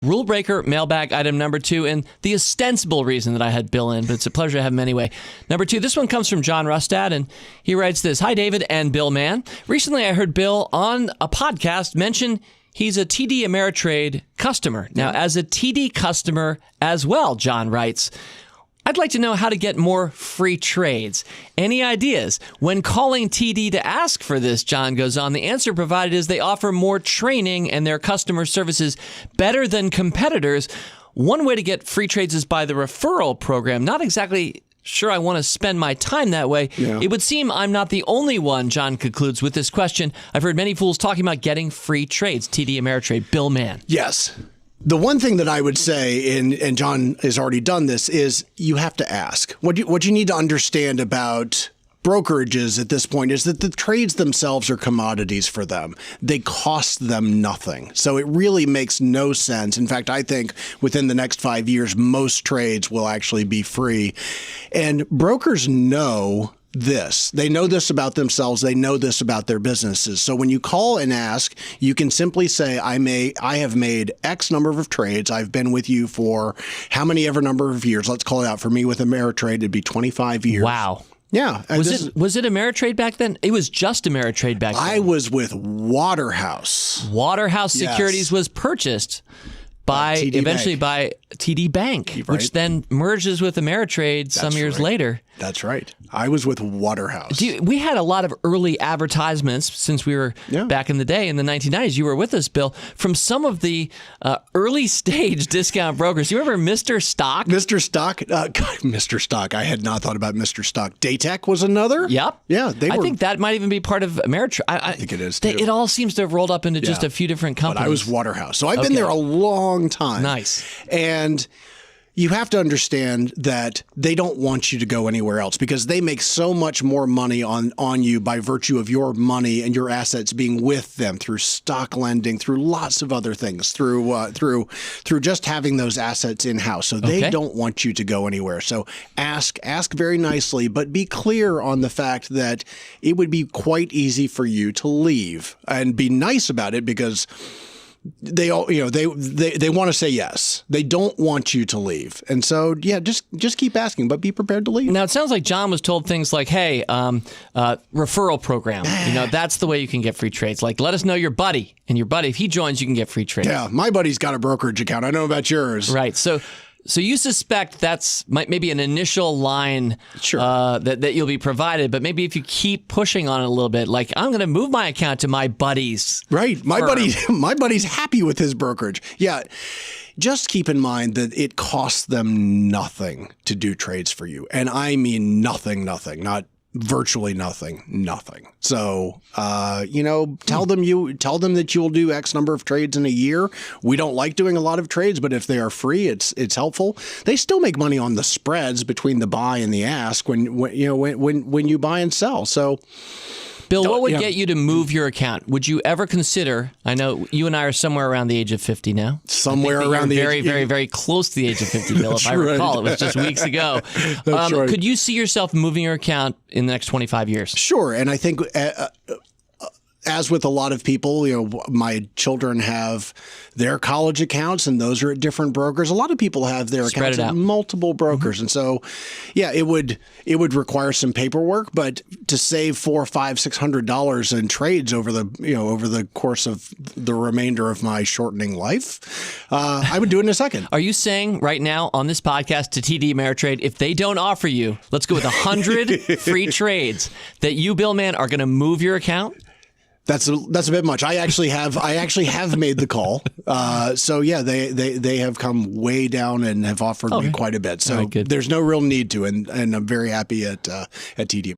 Rule breaker, mailbag item number 2, and the ostensible reason that I had Bill in, but it's a pleasure to have him anyway. Number 2, this one comes from John Rustad, and he writes this. Hi, David and Bill Mann. Recently, I heard Bill on a podcast mention he's a TD Ameritrade customer. Now, as a TD customer as well, John writes, I'd like to know how to get more free trades. Any ideas? When calling TD to ask for this, John goes on, the answer provided is they offer more training and their customer service is better than competitors. One way to get free trades is by the referral program. Not exactly sure I want to spend my time that way. Yeah. It would seem I'm not the only one, John concludes with this question. I've heard many fools talking about getting free trades. TD Ameritrade, Bill Mann. Yes. The one thing that I would say, and John has already done this, is you have to ask. What you need to understand about brokerages at this point is that the trades themselves are commodities for them. They cost them nothing. So it really makes no sense. In fact, I think within the next 5 years, most trades will actually be free. And brokers know this. They know this about themselves. They know this about their businesses. So when you call and ask, you can simply say, I have made X number of trades. I've been with you for how many ever number of years. Let's call it out. For me with Ameritrade, it'd be 25 years. Wow. Yeah. Was it Ameritrade back then? It was just Ameritrade back then. I was with Waterhouse. Waterhouse Securities was purchased by eventually by TD Bank, right, which then merges with Ameritrade some years later. That's right. I was with Waterhouse. We had a lot of early advertisements since we were back in the day in the 1990s. You were with us, Bill, from some of the early stage discount brokers. You remember Mr. Stock? Mr. Stock? Mr. Stock. I had not thought about Mr. Stock. Daytech was another? Yep. Yeah. I think that might even be part of Ameritrade. I think it is, too. It all seems to have rolled up into just a few different companies. But I was Waterhouse. So I've been there a long time. Nice. And you have to understand that they don't want you to go anywhere else because they make so much more money on you by virtue of your money and your assets being with them through stock lending, through lots of other things, through just having those assets in-house. So they don't want you to go anywhere. So ask very nicely, but be clear on the fact that it would be quite easy for you to leave, and be nice about it because they all, they want to say yes. They don't want you to leave. And so, just keep asking, but be prepared to leave. Now, it sounds like John was told things like, hey, referral program. That's the way you can get free trades. Like, let us know your buddy. And your buddy, if he joins, you can get free trades. Yeah, my buddy's got a brokerage account. I know about yours. Right. So you suspect that's maybe an initial line that you'll be provided, but maybe if you keep pushing on it a little bit, like I'm going to move my account to my buddy's. Right. My buddy's happy with his brokerage. Yeah. Just keep in mind that it costs them nothing to do trades for you. And I mean nothing, not virtually nothing. So, tell them that you'll do X number of trades in a year. We don't like doing a lot of trades, but if they are free, it's helpful. They still make money on the spreads between the buy and the ask when you buy and sell. So, Bill, what would get you to move your account? Would you ever consider, I know you and I are somewhere around the age of 50 now. Somewhere around the age. Very, very close to the age of 50, Bill, if I recall. It was just weeks ago. That's right. Could you see yourself moving your account in the next 25 years? Sure. And I think as with a lot of people, my children have their college accounts and those are at different brokers. A lot of people have their accounts at multiple brokers. And so, it would require some paperwork, but to save $400, $500, $600 in trades over the course of the remainder of my shortening life, I would do it in a second. Are you saying right now on this podcast to TD Ameritrade, if they don't offer you, let's go with 100 free trades, that you, Bill Mann, are going to move your account? That's a bit much. I actually have made the call. So yeah, they have come way down and have offered me quite a bit. So there's no real need to, and I'm very happy at TD.